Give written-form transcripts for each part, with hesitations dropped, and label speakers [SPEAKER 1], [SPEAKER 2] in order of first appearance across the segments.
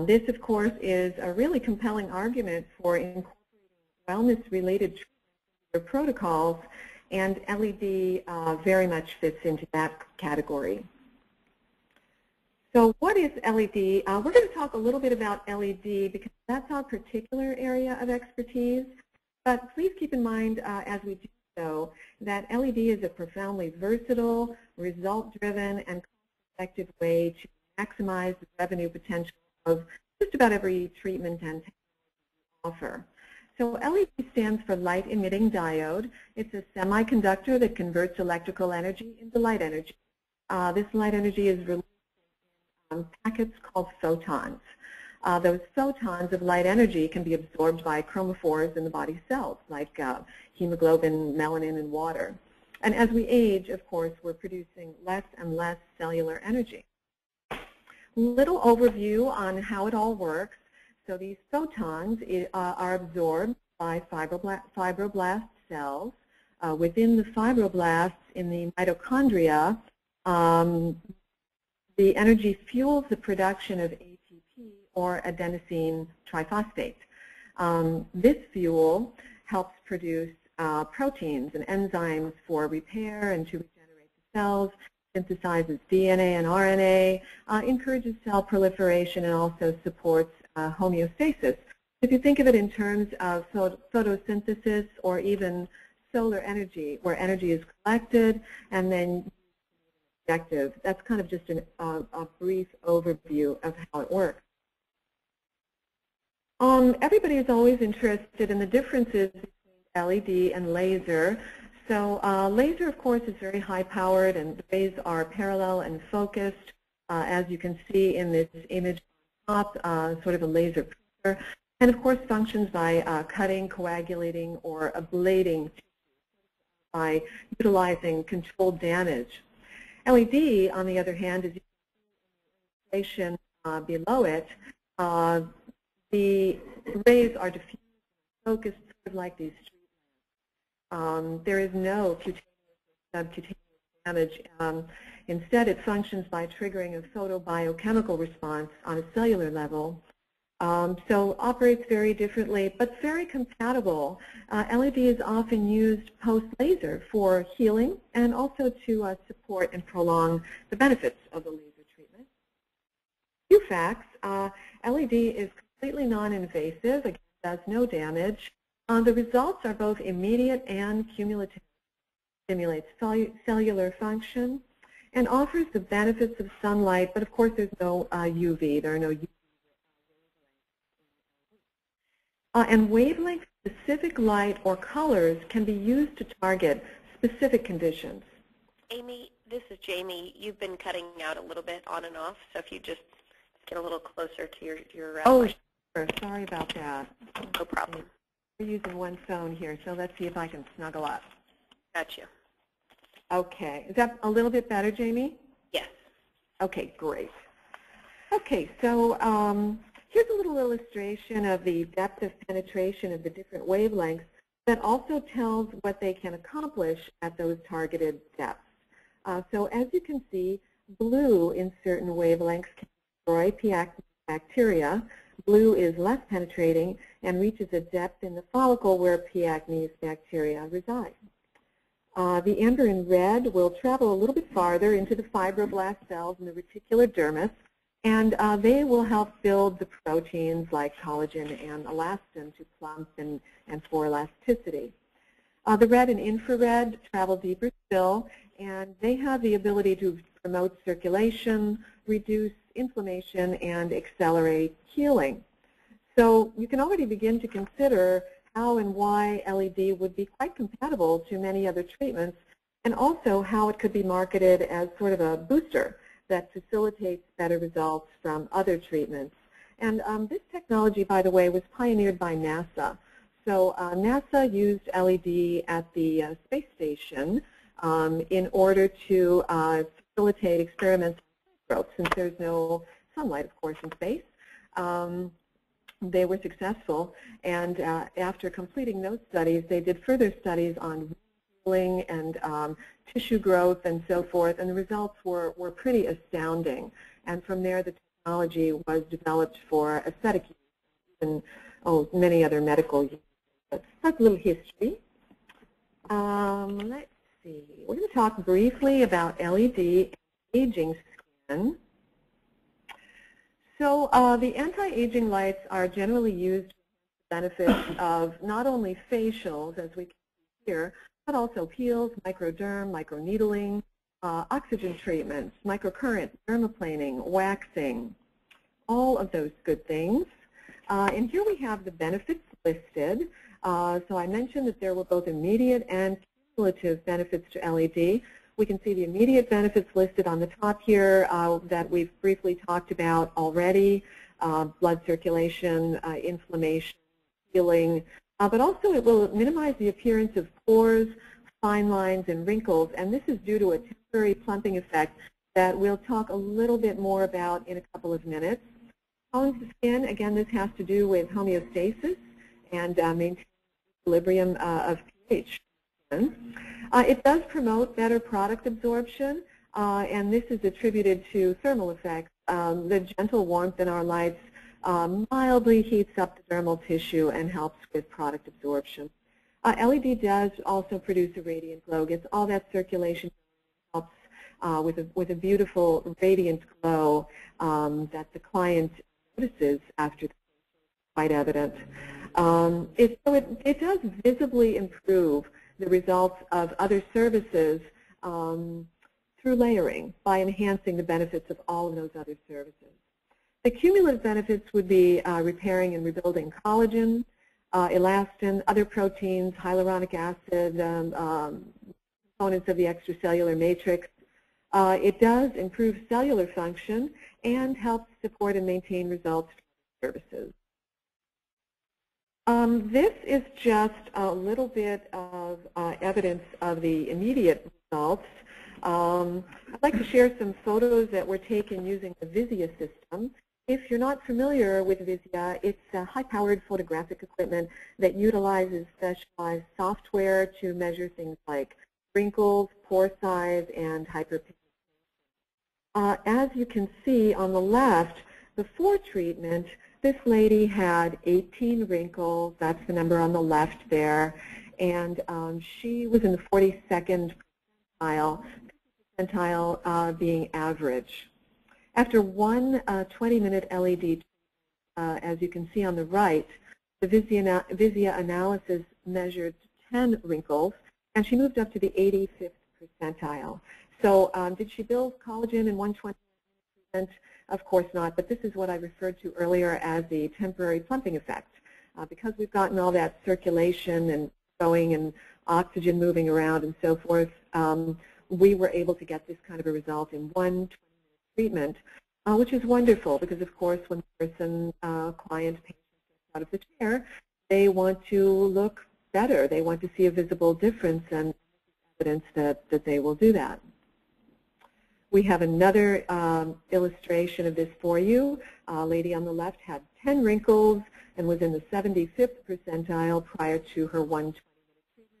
[SPEAKER 1] This, of course, is a really compelling argument for incorporating wellness-related protocols, and LED very much fits into that category. So what is LED? We're going to talk a little bit about LED because that's our particular area of expertise, but please keep in mind as we do so that LED is a profoundly versatile, result-driven, and cost-effective way to maximize the revenue potential of just about every treatment and technology we offer. So LED stands for light emitting diode. It's a semiconductor that converts electrical energy into light energy. This light energy is released in packets called photons. Those photons of light energy can be absorbed by chromophores in the body cells, like hemoglobin, melanin, and water. And as we age, of course, we're producing less and less cellular energy. Little overview on how it all works. So these photons are absorbed by fibroblast cells. Within the fibroblasts in the mitochondria, the energy fuels the production of ATP, or adenosine triphosphate. This fuel helps produce proteins and enzymes for repair and to regenerate the cells, synthesizes DNA and RNA, encourages cell proliferation, and also supports homeostasis. If you think of it in terms of photosynthesis or even solar energy, where energy is collected and then objective, that's kind of just a brief overview of how it works. Everybody is always interested in the differences between LED and laser. So laser, of course, is very high-powered, and the rays are parallel and focused, as you can see in this image on top, sort of a laser printer, and of course functions by cutting, coagulating, or ablating by utilizing controlled damage. LED, on the other hand, as you can see in the illustration below it, the rays are diffused and focused sort of like these street lamps. There is no cutaneous or subcutaneous damage. Instead, it functions by triggering a photobiochemical response on a cellular level. So operates very differently, but very compatible. LED is often used post-laser for healing and also to support and prolong the benefits of the laser treatment. A few facts. LED is completely non-invasive, again, does no damage. The results are both immediate and cumulative. Stimulates cellular function and offers the benefits of sunlight, but of course there's no UV. There are no UV. And wavelength-specific light or colors can be used to target specific conditions.
[SPEAKER 2] Amy, this is Jamie. You've been cutting out a little bit on and off, so if you just get a little closer to your
[SPEAKER 1] oh, sure. Sorry about that.
[SPEAKER 2] No problem.
[SPEAKER 1] We're using one phone here, so let's see if I can snuggle up.
[SPEAKER 2] Gotcha.
[SPEAKER 1] Okay. Is that a little bit better, Jamie?
[SPEAKER 2] Yes.
[SPEAKER 1] Okay, great. Okay, so here's a little illustration of the depth of penetration of the different wavelengths that also tells what they can accomplish at those targeted depths. So as you can see, blue in certain wavelengths can destroy P. acnes bacteria. Blue is less penetrating and reaches a depth in the follicle where P. acnes bacteria reside. The amber in red will travel a little bit farther into the fibroblast cells in the reticular dermis, and they will help build the proteins like collagen and elastin to plump and for elasticity. The red and infrared travel deeper still, and they have the ability to promote circulation, reduce inflammation, and accelerate healing. So you can already begin to consider how and why LED would be quite compatible to many other treatments, and also how it could be marketed as sort of a booster that facilitates better results from other treatments. And this technology, by the way, was pioneered by NASA. So NASA used LED at the space station in order to facilitate experimental growth, since there's no sunlight, of course, in space. They were successful, and after completing those studies, they did further studies on healing and tissue growth and so forth, and the results were pretty astounding. And from there, the technology was developed for aesthetic use and many other medical uses. But that's a little history. Let's see. We're going to talk briefly about LED aging skin. So the anti-aging lights are generally used for the benefits of not only facials, as we can see here, but also peels, microderm, microneedling, oxygen treatments, microcurrent, dermaplaning, waxing, all of those good things. And here we have the benefits listed. So I mentioned that there were both immediate and cumulative benefits to LED. We can see the immediate benefits listed on the top here that we've briefly talked about already, blood circulation, inflammation, healing, but also it will minimize the appearance of pores, fine lines, and wrinkles, and this is due to a temporary plumping effect that we'll talk a little bit more about in a couple of minutes. Tones the skin, again, this has to do with homeostasis and maintaining equilibrium of pH. It does promote better product absorption, and this is attributed to thermal effects. The gentle warmth in our lights mildly heats up the dermal tissue and helps with product absorption. LED does also produce a radiant glow, gets all that circulation, helps with a beautiful radiant glow that the client notices after the facial, quite evident. It does visibly improve the results of other services through layering by enhancing the benefits of all of those other services. The cumulative benefits would be repairing and rebuilding collagen, elastin, other proteins, hyaluronic acid, components of the extracellular matrix. It does improve cellular function and helps support and maintain results for services. This is just a little bit of evidence of the immediate results. I'd like to share some photos that were taken using the Visia system. If you're not familiar with Visia, it's a high-powered photographic equipment that utilizes specialized software to measure things like wrinkles, pore size, and hyperpigmentation. As you can see on the left, before treatment, this lady had 18 wrinkles. That's the number on the left there. And she was in the 42nd percentile being average. After one 20-minute LED, as you can see on the right, the Visia analysis measured 10 wrinkles, and she moved up to the 85th percentile. So did she build collagen in 120%? Of course not, but this is what I referred to earlier as the temporary plumping effect. Because we've gotten all that circulation and going and oxygen moving around and so forth, we were able to get this kind of a result in one 20-minute treatment, which is wonderful because, of course, when the person, client, patient gets out of the chair, they want to look better. They want to see a visible difference, and evidence that they will do that. We have another illustration of this for you. A lady on the left had 10 wrinkles and was in the 75th percentile prior to her 120-minute treatment.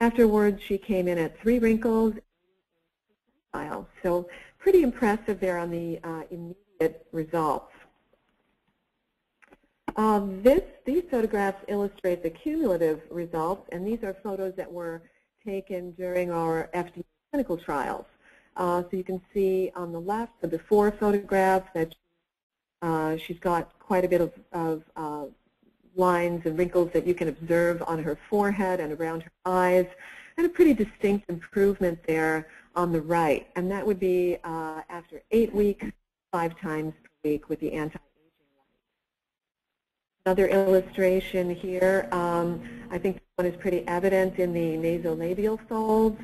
[SPEAKER 1] Afterwards, she came in at 3 wrinkles, so pretty impressive there on the immediate results. These photographs illustrate the cumulative results, and these are photos that were taken during our FDA clinical trials. So you can see on the left the before photograph that she's got quite a bit of lines and wrinkles that you can observe on her forehead and around her eyes, and a pretty distinct improvement there on the right. And that would be after 8 weeks, 5 times per week with the anti-aging light. Another illustration here, I think this one is pretty evident in the nasolabial folds.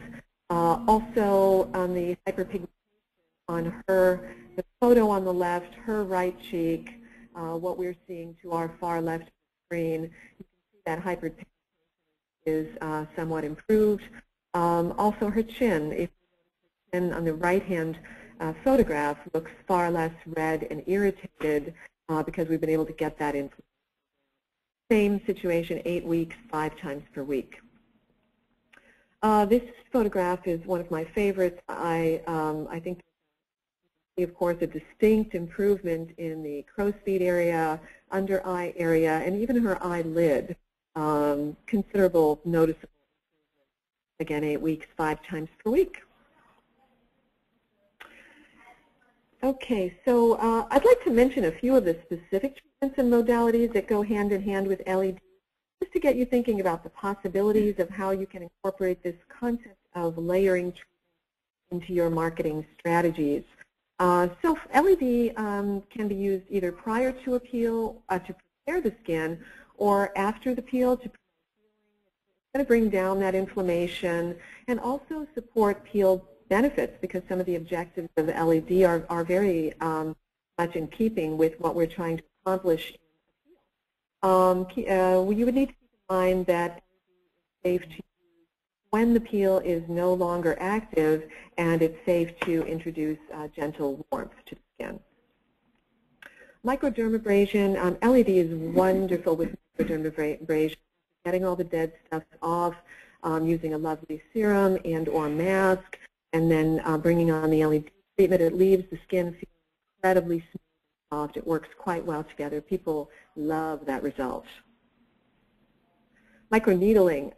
[SPEAKER 1] Also on the hyperpigmentation on her, the photo on the left, her right cheek, what we're seeing to our far left screen, you can see that hyperpigmentation is somewhat improved. Also her chin, if her chin on the right-hand photograph looks far less red and irritated because we've been able to get that in. Same situation, 8 weeks, 5 times per week. This photograph is one of my favorites. I think of course, a distinct improvement in the crow's feet area, under eye area, and even her eyelid. Considerable noticeable improvement. Again, 8 weeks, 5 times per week. Okay, so I'd like to mention a few of the specific treatments and modalities that go hand in hand with LED, just to get you thinking about the possibilities of how you can incorporate this concept of layering treatment into your marketing strategies. So LED can be used either prior to a peel to prepare the skin, or after the peel to promote healing. It's going to bring down that inflammation and also support peel benefits, because some of the objectives of LED are very much in keeping with what we're trying to accomplish in a peel. You would need to keep in mind that LED is safe to use when the peel is no longer active, and it's safe to introduce gentle warmth to the skin. Microdermabrasion, LED is wonderful with microdermabrasion, getting all the dead stuff off using a lovely serum and or mask, and then bringing on the LED treatment. It leaves the skin feeling incredibly smooth and soft. It works quite well together. People love that result. Microneedling,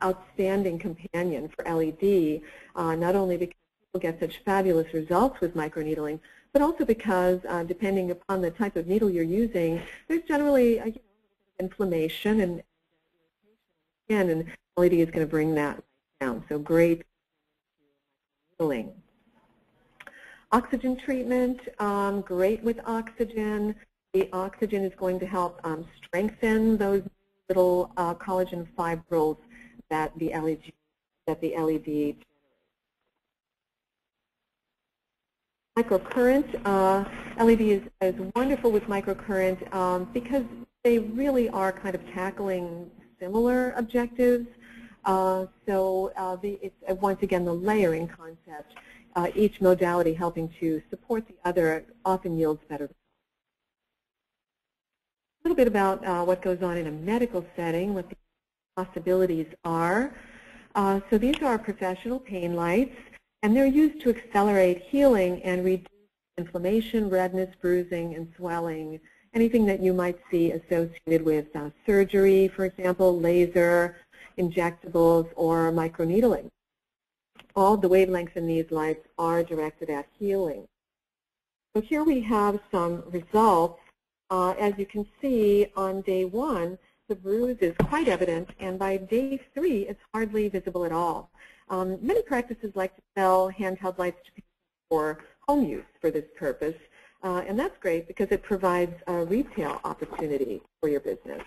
[SPEAKER 1] outstanding companion for LED, not only because people get such fabulous results with microneedling, but also because depending upon the type of needle you're using, there's generally inflammation and irritation in the skin, and LED is going to bring that down. So great needling. Oxygen treatment, great with oxygen. The oxygen is going to help strengthen those little collagen fibrils that the LED generates. Microcurrent, LED is wonderful with microcurrent because they really are kind of tackling similar objectives. It's once again the layering concept, each modality helping to support the other, often yields better results. A little bit about what goes on in a medical setting, what the possibilities are. So these are professional pain lights, and they're used to accelerate healing and reduce inflammation, redness, bruising, and swelling, anything that you might see associated with surgery, for example, laser, injectables, or microneedling. All the wavelengths in these lights are directed at healing. So here we have some results. As you can see, on day 1, the bruise is quite evident, and by day 3, it's hardly visible at all. Many practices like to sell handheld lights to people for home use for this purpose, and that's great because it provides a retail opportunity for your business.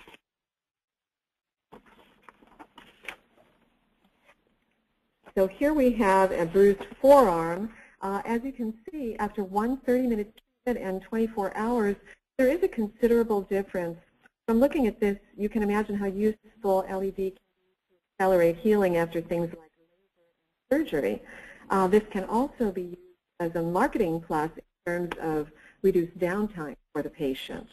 [SPEAKER 1] So here we have a bruised forearm. As you can see, after one 30-minute treatment and 24 hours, there is a considerable difference. From looking at this, you can imagine how useful LED can be to accelerate healing after things like laser and surgery. This can also be used as a marketing plus in terms of reduced downtime for the patient.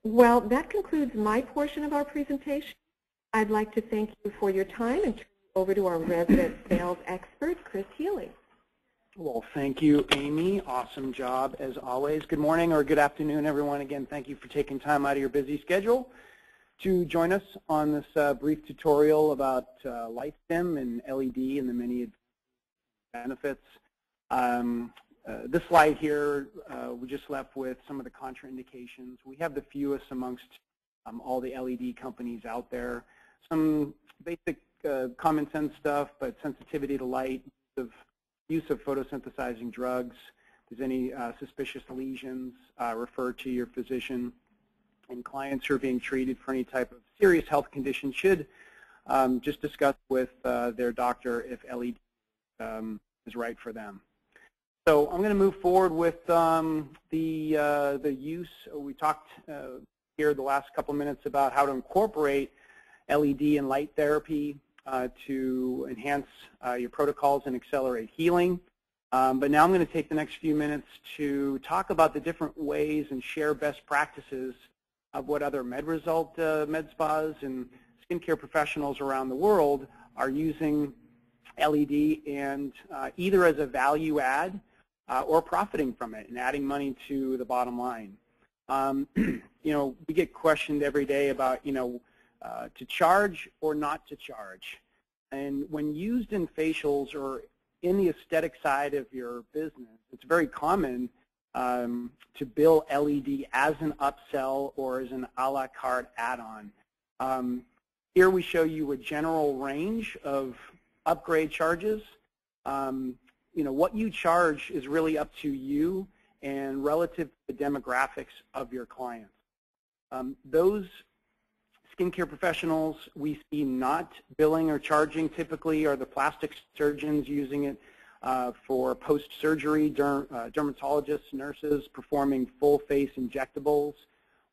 [SPEAKER 1] Well, that concludes my portion of our presentation. I'd like to thank you for your time and turn you over to our resident sales expert, Chris Healey.
[SPEAKER 3] Well, thank you, Amy. Awesome job, as always. Good morning or good afternoon, everyone. Again, thank you for taking time out of your busy schedule to join us on this brief tutorial about LightStim and LED and the many benefits. This slide here, we just left with some of the contraindications. We have the fewest amongst all the LED companies out there. Some basic common sense stuff, but sensitivity to light, use of photosynthesizing drugs. If there's any suspicious lesions, refer to your physician. And clients who are being treated for any type of serious health condition should just discuss with their doctor if LED is right for them. So I'm going to move forward with the use. We talked here the last couple minutes about how to incorporate LED and light therapy to enhance your protocols and accelerate healing. But now I'm going to take the next few minutes to talk about the different ways and share best practices of what other MedResult med spas and skincare professionals around the world are using LED, and either as a value add or profiting from it and adding money to the bottom line. We get questioned every day about, to charge or not to charge. And when used in facials or in the aesthetic side of your business, it's very common to bill LED as an upsell or as an a la carte add-on. Here we show you a general range of upgrade charges. What you charge is really up to you and relative to the demographics of your clients. Those skincare professionals we see not billing or charging typically are the plastic surgeons using it for post-surgery, dermatologists, nurses performing full-face injectables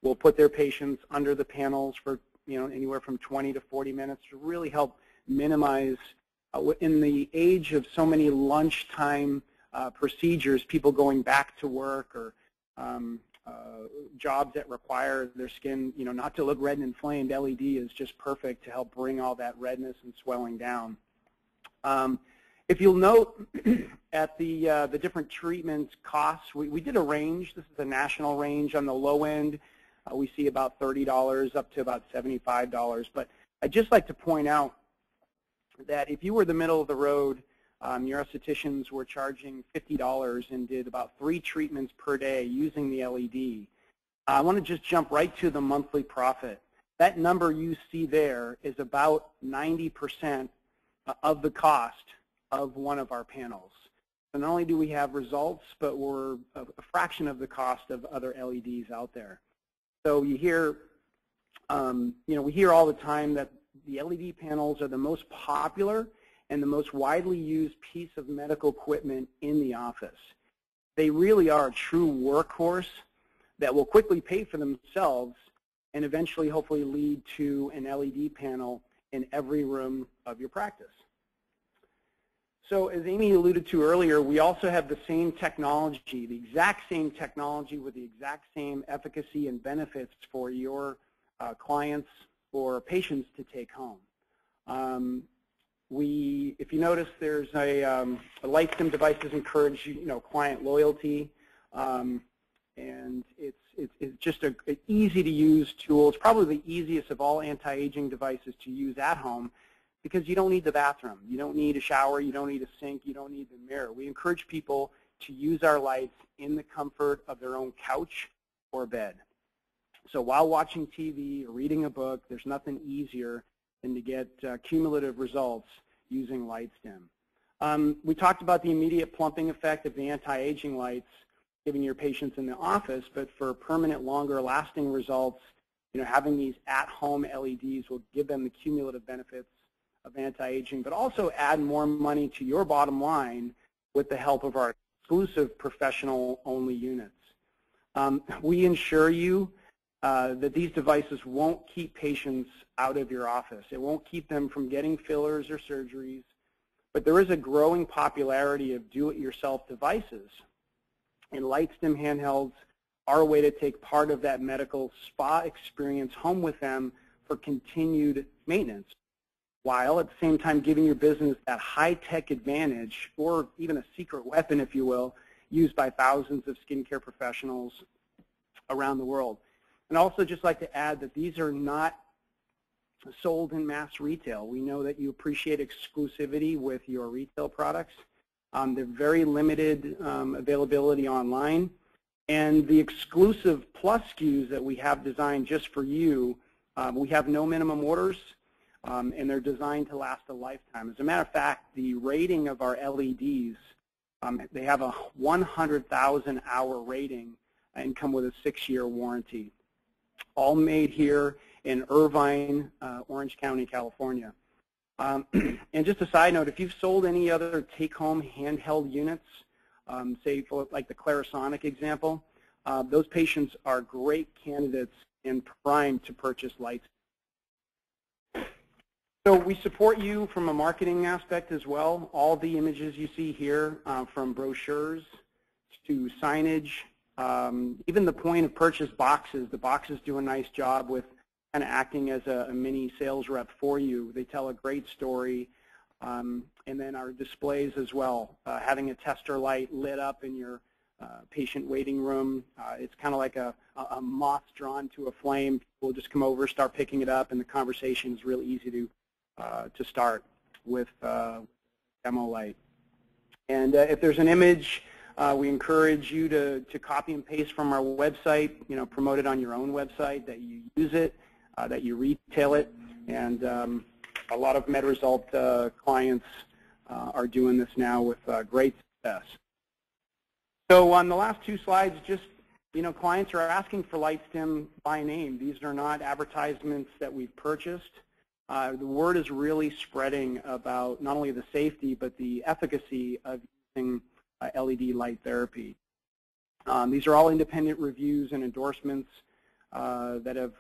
[SPEAKER 3] will put their patients under the panels for anywhere from 20 to 40 minutes to really help minimize, in the age of so many lunchtime procedures, people going back to work or jobs that require their skin, not to look red and inflamed. LED is just perfect to help bring all that redness and swelling down. If you'll note at the different treatment costs, we did a range. This is a national range. On the low end, we see about $30 up to about $75. But I'd just like to point out that if you were the middle of the road, your estheticians were charging $50 and did about 3 treatments per day using the LED. I want to just jump right to the monthly profit. That number you see there is about 90% of the cost of one of our panels. So not only do we have results, but we're a fraction of the cost of other LEDs out there. So you hear, we hear all the time that the LED panels are the most popular and the most widely used piece of medical equipment in the office. They really are a true workhorse that will quickly pay for themselves and eventually hopefully lead to an LED panel in every room of your practice. So as Amy alluded to earlier, we also have the same technology, the exact same technology with the exact same efficacy and benefits for your clients or patients to take home. If you notice, there's a LightStim devices encourage client loyalty, and it's just an easy-to-use tool. It's probably the easiest of all anti-aging devices to use at home because you don't need the bathroom, you don't need a shower, you don't need a sink, you don't need the mirror. We encourage people to use our lights in the comfort of their own couch or bed. So while watching TV or reading a book, there's nothing easier than to get cumulative results using LightStim. We talked about the immediate plumping effect of the anti-aging lights giving your patients in the office, but for permanent, longer lasting results, having these at-home LEDs will give them the cumulative benefits of anti-aging, but also add more money to your bottom line with the help of our exclusive professional-only units. We ensure you that these devices won't keep patients out of your office. It won't keep them from getting fillers or surgeries, but there is a growing popularity of do-it-yourself devices, and LightStim handhelds are a way to take part of that medical spa experience home with them for continued maintenance, while at the same time giving your business that high-tech advantage, or even a secret weapon, if you will, used by thousands of skincare professionals around the world. And also just like to add that these are not sold in mass retail. We know that you appreciate exclusivity with your retail products. They're very limited availability online. And the exclusive plus SKUs that we have designed just for you, we have no minimum orders, and they're designed to last a lifetime. As a matter of fact, the rating of our LEDs, they have a 100,000-hour rating and come with a 6-year warranty. All made here in Irvine, Orange County, California. And just a side note, if you've sold any other take-home handheld units, say for like the Clarisonic example, those patients are great candidates and primed to purchase lights. So we support you from a marketing aspect as well. All the images you see here, from brochures to signage, even the point of purchase boxes. The boxes do a nice job with kind of acting as a mini sales rep for you. They tell a great story and then our displays as well. Having a tester light lit up in your patient waiting room, it's kind of like a moth drawn to a flame. We'll just come over, start picking it up, and the conversation is really easy to start with demo light. And if there's an image, we encourage you to copy and paste from our website, promote it on your own website, that you use it, that you retail it. And a lot of MedResult clients are doing this now with great success. So on the last two slides, just, clients are asking for LightStim by name. These are not advertisements that we've purchased. The word is really spreading about not only the safety, but the efficacy of using LED light therapy. These are all independent reviews and endorsements that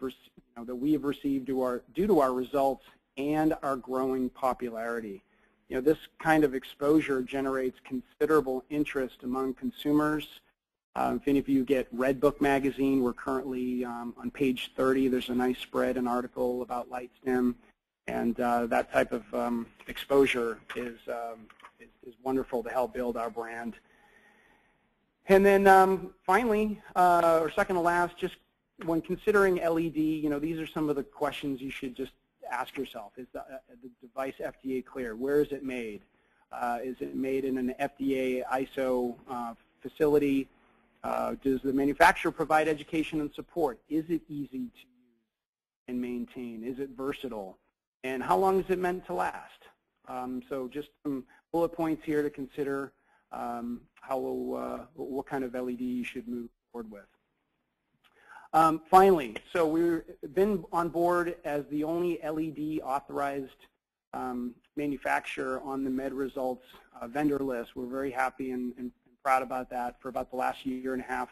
[SPEAKER 3] we have received due to our results and our growing popularity. This kind of exposure generates considerable interest among consumers. If any of you get Redbook magazine, we're currently on page 30. There's a nice spread, an article about LightStim, and that type of exposure is wonderful to help build our brand. And then finally, or second to last, just when considering LED, these are some of the questions you should just ask yourself. Is the device FDA cleared? Where is it made? Is it made in an FDA ISO facility? Does the manufacturer provide education and support? Is it easy to use and maintain? Is it versatile? And how long is it meant to last? So just some bullet points here to consider what kind of LED you should move forward with. Finally, so we've been on board as the only LED authorized manufacturer on the MedResults vendor list. We're very happy and proud about that for about the last year and a half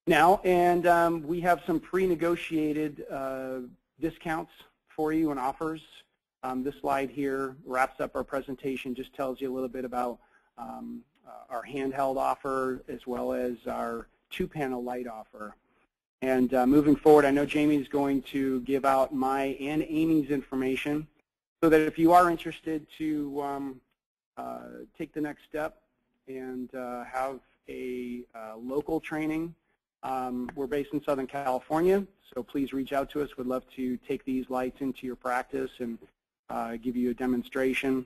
[SPEAKER 3] now. And we have some pre-negotiated discounts for you and offers. This slide here wraps up our presentation, just tells you a little bit about our handheld offer as well as our 2-panel light offer. And moving forward, I know Jamie's going to give out my and Amy's information so that if you are interested to take the next step and have a local training, we're based in Southern California, so please reach out to us. We'd love to take these lights into your practice and give you a demonstration.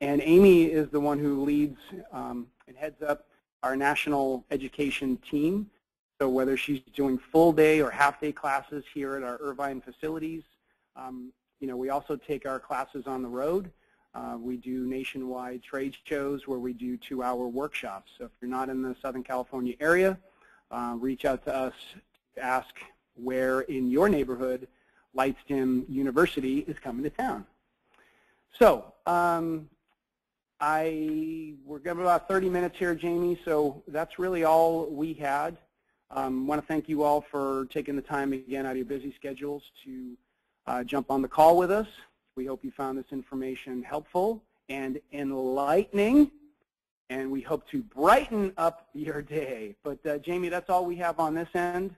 [SPEAKER 3] And Amy is the one who leads and heads up our national education team. So whether she's doing full day or half day classes here at our Irvine facilities, we also take our classes on the road. We do nationwide trade shows where we do 2-hour workshops. So if you're not in the Southern California area, reach out to us to ask where in your neighborhood LightStim University is coming to town. So we're got about 30 minutes here, Jamie, so that's really all we had. I want to thank you all for taking the time again out of your busy schedules to jump on the call with us. We hope you found this information helpful and enlightening, and we hope to brighten up your day. But Jamie, that's all we have on this end.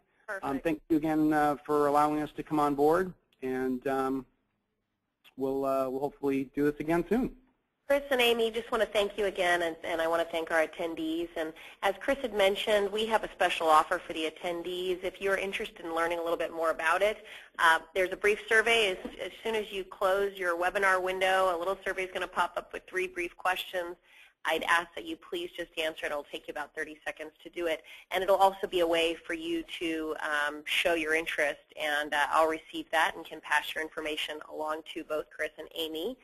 [SPEAKER 3] Thank you again for allowing us to come on board, and we'll hopefully do this again soon.
[SPEAKER 2] Chris and Amy, just want to thank you again, and I want to thank our attendees. And as Chris had mentioned, we have a special offer for the attendees. If you're interested in learning a little bit more about it, there's a brief survey. As soon as you close your webinar window, a little survey is going to pop up with 3 brief questions. I'd ask that you please just answer it. It'll take you about 30 seconds to do it. And it'll also be a way for you to show your interest, and I'll receive that and can pass your information along to both Chris and Amy.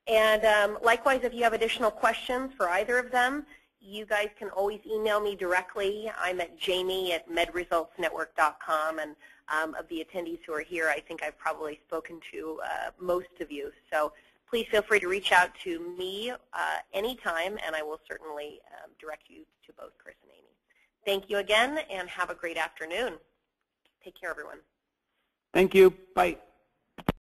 [SPEAKER 2] And likewise, if you have additional questions for either of them, you guys can always email me directly. I'm at jamie@medresultsnetwork.com, and of the attendees who are here, I think I've probably spoken to most of you. So please feel free to reach out to me anytime, and I will certainly direct you to both Chris and Amy. Thank you again, and have a great afternoon. Take care, everyone.
[SPEAKER 3] Thank you. Bye.